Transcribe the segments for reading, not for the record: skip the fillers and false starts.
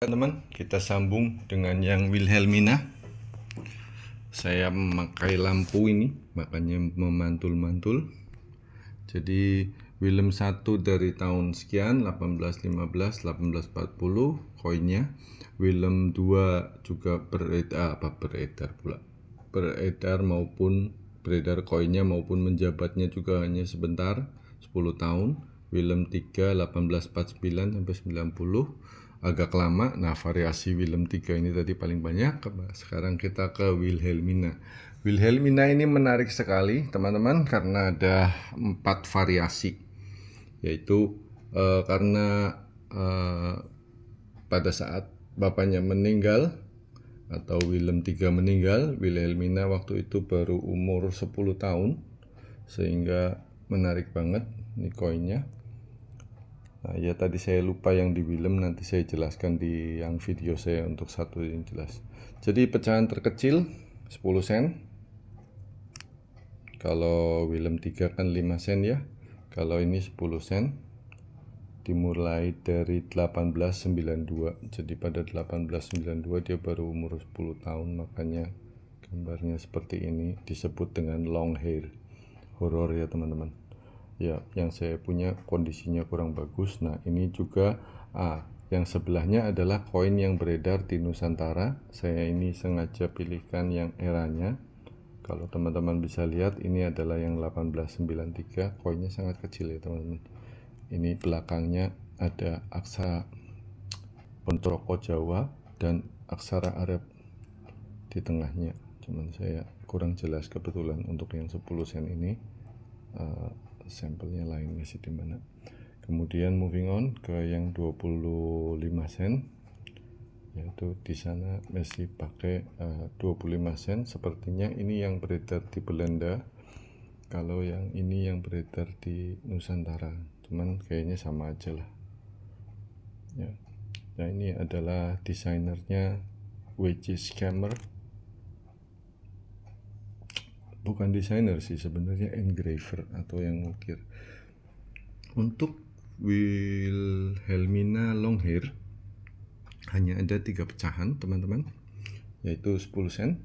Teman-teman, kita sambung dengan yang Wilhelmina. Saya memakai lampu ini, makanya memantul-mantul. Jadi Willem 1 dari tahun sekian, 1815, 1840 koinnya. Willem 2 juga beredar maupun beredar koinnya maupun menjabatnya juga hanya sebentar, 10 tahun. Willem 3 1849 sampai 90 agak lama. Nah, variasi Willem 3 ini tadi paling banyak. Sekarang kita ke Wilhelmina. Wilhelmina ini menarik sekali teman-teman karena ada 4 variasi, yaitu karena pada saat bapaknya meninggal atau Willem 3 meninggal, Wilhelmina waktu itu baru umur 10 tahun, sehingga menarik banget ini koinnya. Nah, ya tadi saya lupa yang di Willem, nanti saya jelaskan di yang video saya untuk satu yang jelas. Jadi pecahan terkecil 10 sen. Kalau Willem 3 kan 5 sen ya. Kalau ini 10 sen. Dimulai dari 1892. Jadi pada 1892 dia baru umur 10 tahun, makanya gambarnya seperti ini, disebut dengan long hair. Horor ya teman-teman. Ya, yang saya punya kondisinya kurang bagus. Nah, ini juga yang sebelahnya adalah koin yang beredar di Nusantara. Saya ini sengaja pilihkan yang eranya. Kalau teman-teman bisa lihat, ini adalah yang 1893. Koinnya sangat kecil ya teman-teman. Ini belakangnya ada aksara Ponorogo Jawa dan aksara Arab di tengahnya. Cuman saya kurang jelas kebetulan untuk yang 10 sen ini. Sampelnya lain masih di mana. Kemudian moving on ke yang 25 sen, yaitu di sana masih pakai 25 sen. Sepertinya ini yang beredar di Belanda, kalau yang ini yang beredar di Nusantara, cuman kayaknya sama aja lah ya. Nah, ini adalah desainernya W.J. Scammer. Bukan desainer sih sebenarnya, engraver atau yang ngukir. Untuk Wilhelmina Longhair hanya ada 3 pecahan teman-teman, yaitu 10 sen,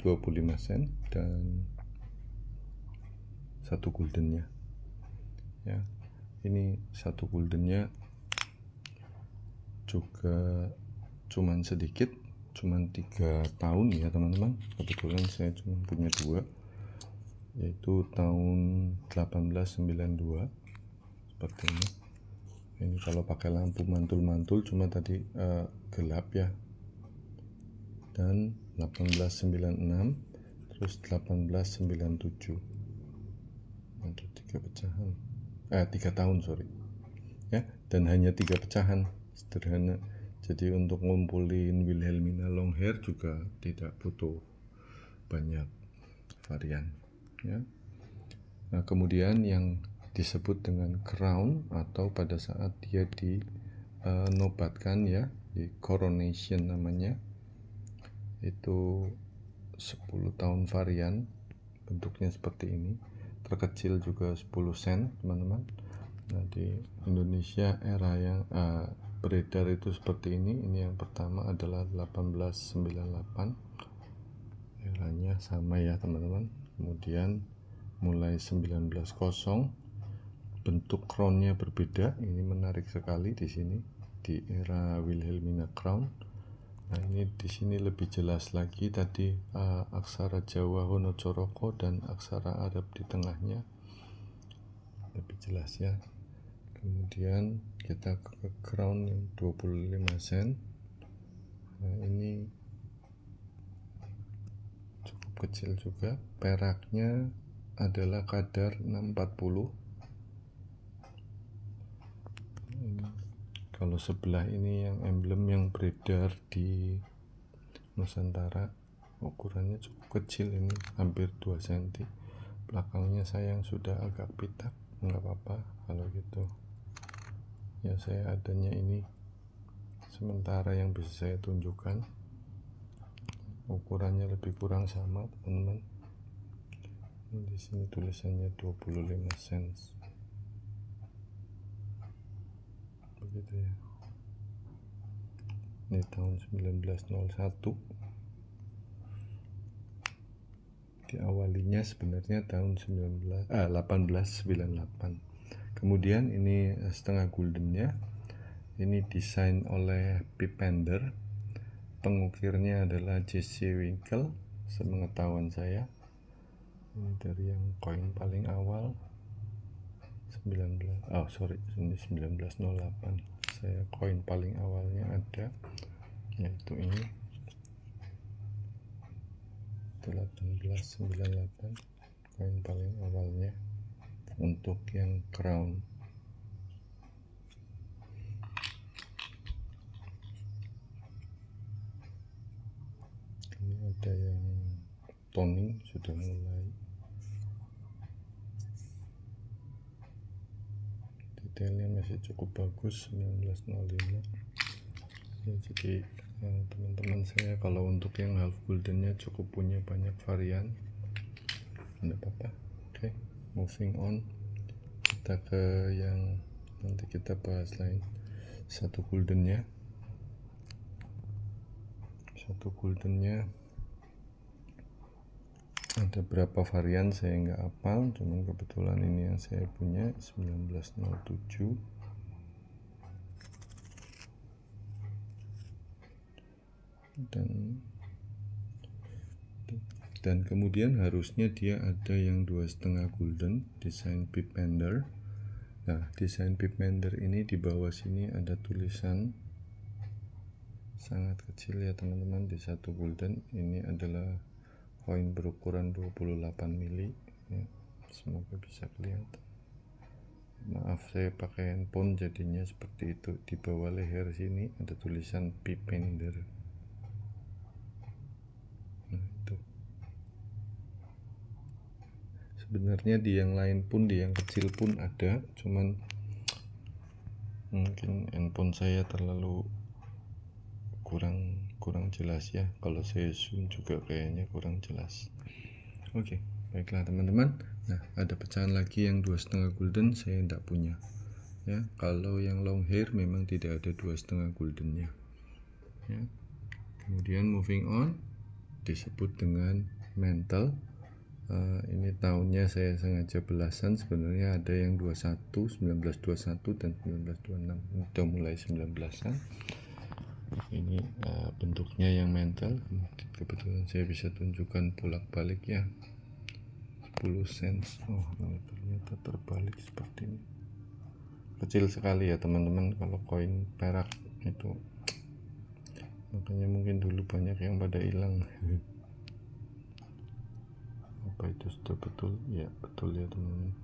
25 sen, dan 1 guldennya ya. Ini 1 guldennya juga cuman sedikit, cuman 3 tahun ya teman-teman. Kebetulan saya cuma punya 2, yaitu tahun 1892 seperti ini. Ini kalau pakai lampu mantul-mantul, cuma tadi gelap ya. Dan 1896 terus 1897 ada 3 pecahan, 3 tahun sorry ya, dan hanya 3 pecahan, sederhana. Jadi untuk ngumpulin Wilhelmina Longhair juga tidak butuh banyak varian ya. Nah, kemudian yang disebut dengan crown atau pada saat dia dinobatkan ya, di coronation namanya, itu 10 tahun varian, bentuknya seperti ini. Terkecil juga 10 sen teman-teman. Nah, di Indonesia era yang beredar itu seperti ini. Ini yang pertama adalah 1898, eranya sama ya teman-teman. Kemudian mulai 1900 bentuk crownnya berbeda. Ini menarik sekali di sini di era Wilhelmina Crown. Nah, ini di sini lebih jelas lagi tadi, aksara Jawa Honocoroco dan aksara Arab di tengahnya lebih jelas ya. Kemudian kita ke crown yang 25 sen. Nah, ini cukup kecil juga. Peraknya adalah kadar 640. Kalau sebelah ini yang emblem yang beredar di Nusantara, ukurannya cukup kecil, ini hampir 2 cm. Belakangnya sayang sudah agak pitak, nggak apa-apa kalau gitu ya. Saya adanya ini sementara yang bisa saya tunjukkan, ukurannya lebih kurang sama teman-teman. Di sini tulisannya 25 cm begitu ya. Ini tahun 1901. Diawalinya sebenarnya tahun 1898. Kemudian ini setengah guldennya. Ini desain oleh Pipender. Pengukirnya adalah J.C. Winkle, sepengetahuan saya. Ini dari yang koin paling awal 1908. Saya koin paling awalnya ada, yaitu ini 1898, koin paling awalnya untuk yang crown. Ini ada yang toning, sudah mulai detailnya masih cukup bagus. 1905 ya, jadi teman-teman saya kalau untuk yang half goldennya cukup punya banyak varian, tidak apa-apa. Oke, moving on, kita ke yang nanti kita bahas lain. Satu goldennya ada berapa varian saya nggak hafal, cuman kebetulan ini yang saya punya 1907. Dan kemudian harusnya dia ada yang 2,5 golden, desain Pipender. Nah, desain Pipender ini di bawah sini ada tulisan sangat kecil ya teman-teman, di satu golden. Ini adalah koin berukuran 28 mili ya. Semoga bisa kelihatan. Maaf, saya pakai handphone jadinya seperti itu. Di bawah leher sini ada tulisan Pipender. Nah, itu. Sebenarnya di yang lain pun, di yang kecil pun ada, cuman mungkin handphone saya terlalu kurang jelas ya. Kalau saya zoom juga kayaknya kurang jelas. Oke, baiklah teman-teman. Nah, ada pecahan lagi yang 2,5 golden, saya tidak punya ya. Kalau yang long hair memang tidak ada 2,5 goldennya ya. Kemudian moving on, disebut dengan mantle. Ini tahunnya saya sengaja belasan, sebenarnya ada yang 21, 1921 dan 1926. Udah mulai 19-an. Ini bentuknya yang mantle. Kebetulan saya bisa tunjukkan bolak-balik ya, 10 cents. Oh, ini ternyata terbalik seperti ini. Kecil sekali ya teman-teman kalau koin perak itu, makanya mungkin dulu banyak yang pada hilang. Apa itu sudah betul? Ya betul ya teman-teman.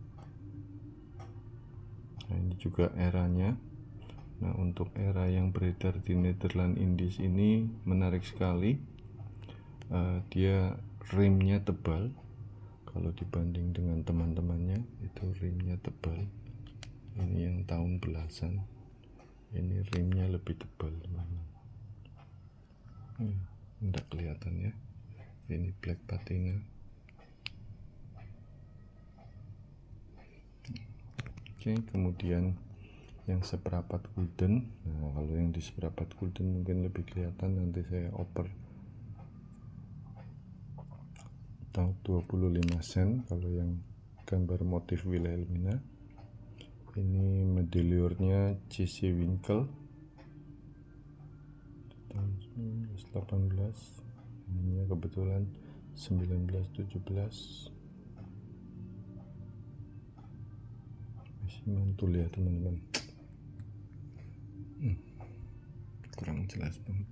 Nah, ini juga eranya. Nah, untuk era yang beredar di Netherlands Indies ini menarik sekali. Dia rimnya tebal. Kalau dibanding dengan teman-temannya, itu rimnya tebal. Ini yang tahun belasan, ini rimnya lebih tebal teman-teman. Tidak kelihatan ya. Ini black patina. Oke, kemudian yang seperempat golden. Nah, kalau yang di seperempat golden mungkin lebih kelihatan, nanti saya oper. Atau 25 sen kalau yang gambar motif Wilhelmina. Ini medaliornya J.C. Winkle tahun 1918. Ini kebetulan 1917. Mantul ya teman-teman. Kurang jelas banget.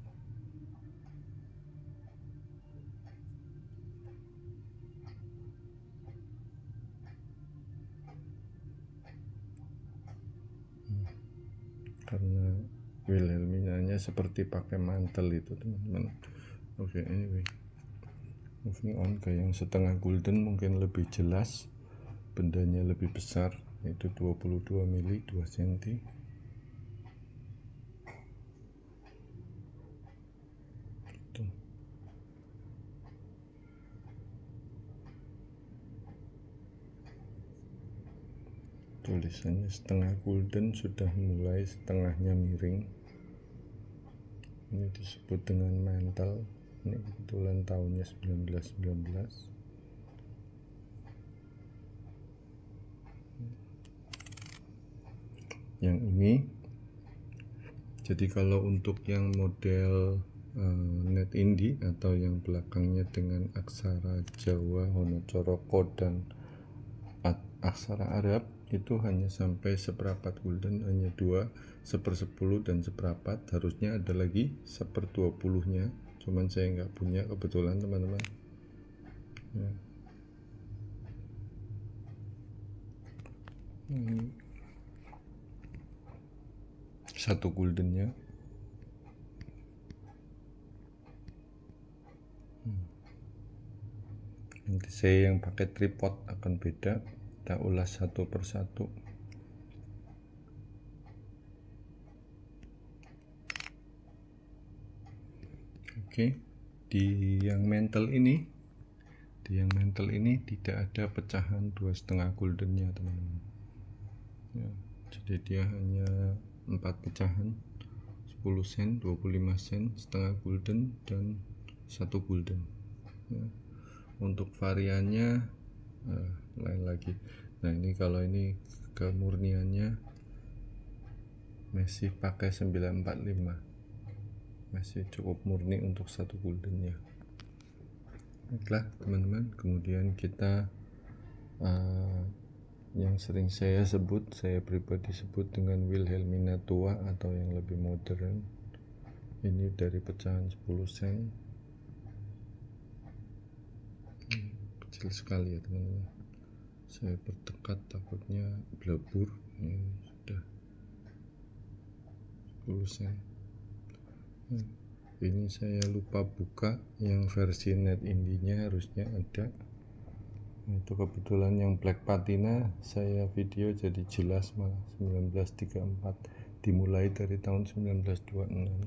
Karena Wilhelminanya seperti pakai mantel itu teman-teman. Oke, anyway, moving on ke yang setengah golden, mungkin lebih jelas, bendanya lebih besar, itu 22 mili 2 cm. Tulisannya setengah golden, sudah mulai setengahnya miring. Ini disebut dengan mantle. Ini kebetulan tahunnya 1919. Yang ini, jadi kalau untuk yang model net indie atau yang belakangnya dengan aksara Jawa, Honocoroko dan aksara Arab, itu hanya sampai seperempat gulden, hanya 2, 1/10 dan seperempat. Harusnya ada lagi 1/20-nya, cuman saya nggak punya kebetulan teman-teman ya. Ini 1 guldennya. Nanti saya yang pakai tripod akan beda, kita ulas satu persatu. Oke, di yang mantle ini tidak ada pecahan 2,5 guldennya teman-teman ya, jadi dia hanya 4 pecahan, 10 sen, 25 sen, setengah gulden, dan 1 gulden ya. Untuk variannya lain lagi. Nah ini kalau ini kemurniannya masih pakai 945, masih cukup murni untuk 1 guldennya. Baiklah teman-teman, kemudian kita yang sering saya pribadi sebut dengan Wilhelmina tua atau yang lebih modern. Ini dari pecahan 10 sen, kecil sekali ya teman-teman. Saya berdekat takutnya blebur. Ini sudah 10 sen. Ini saya lupa buka yang versi net indinya, harusnya ada. Itu kebetulan yang black patina saya video jadi jelas malah 1934, dimulai dari tahun 1926.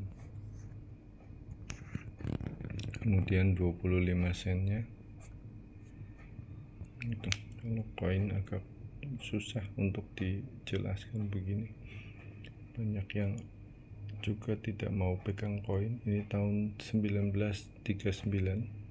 Kemudian 25 sennya itu, kalau koin agak susah untuk dijelaskan begini, banyak yang juga tidak mau pegang koin. Ini tahun 1939.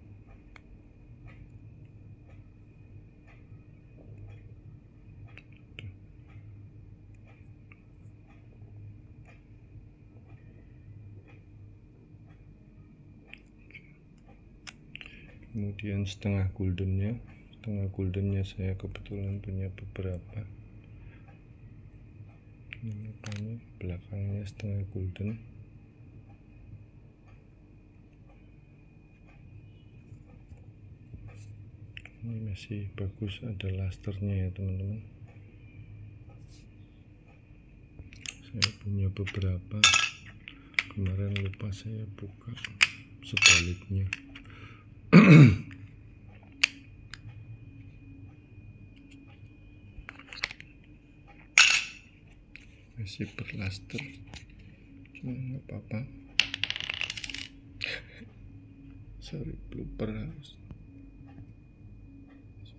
Kemudian setengah guldennya saya kebetulan punya beberapa. Ini makanya belakangnya setengah gulden. Ini masih bagus, ada lasternya ya teman-teman. Saya punya beberapa, kemarin lupa saya buka sebaliknya. Masih berlaster, cuma nggak apa-apa. Sorry, blooper harus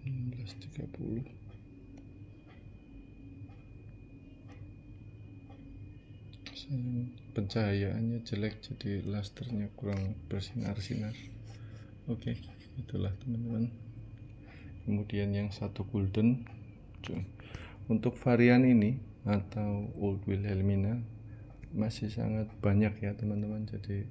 1930. Pencahayaannya jelek, jadi lasternya kurang bersinar-sinar. Oke, itulah teman-teman. Kemudian yang 1 gulden. Untuk varian ini atau Old Wilhelmina masih sangat banyak ya teman-teman. Jadi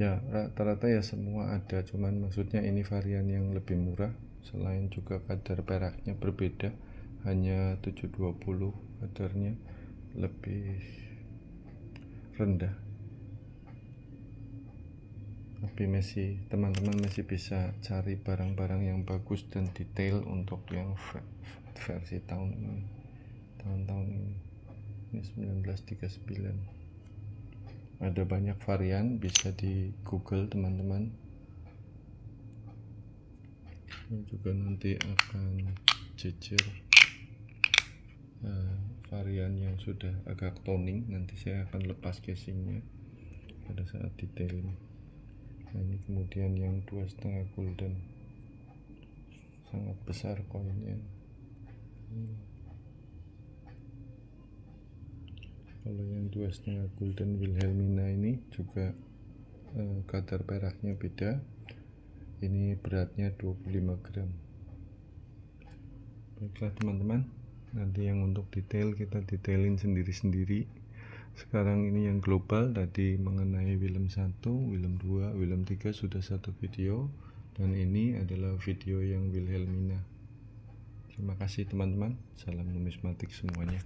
ya rata-rata ya semua ada, cuman maksudnya ini varian yang lebih murah. Selain juga kadar peraknya berbeda, hanya 720 kadarnya lebih rendah, tapi teman-teman masih bisa cari barang-barang yang bagus dan detail untuk yang versi tahun ini. Ini 1939. Ada banyak varian, bisa di Google teman-teman. Ini juga nanti akan jejer varian yang sudah agak toning. Nanti saya akan lepas casingnya pada saat detailing. Nah ini kemudian yang 2,5 gulden, sangat besar koinnya. Kalau yang 2,5 Gulden Wilhelmina ini juga kadar peraknya beda. Ini beratnya 25 gram. Baiklah teman-teman, nanti yang untuk detail kita detailin sendiri-sendiri. Sekarang ini yang global tadi mengenai Willem 1, Willem 2, Willem 3 sudah satu video, dan ini adalah video yang Wilhelmina. Terima kasih teman-teman, salam numismatik semuanya.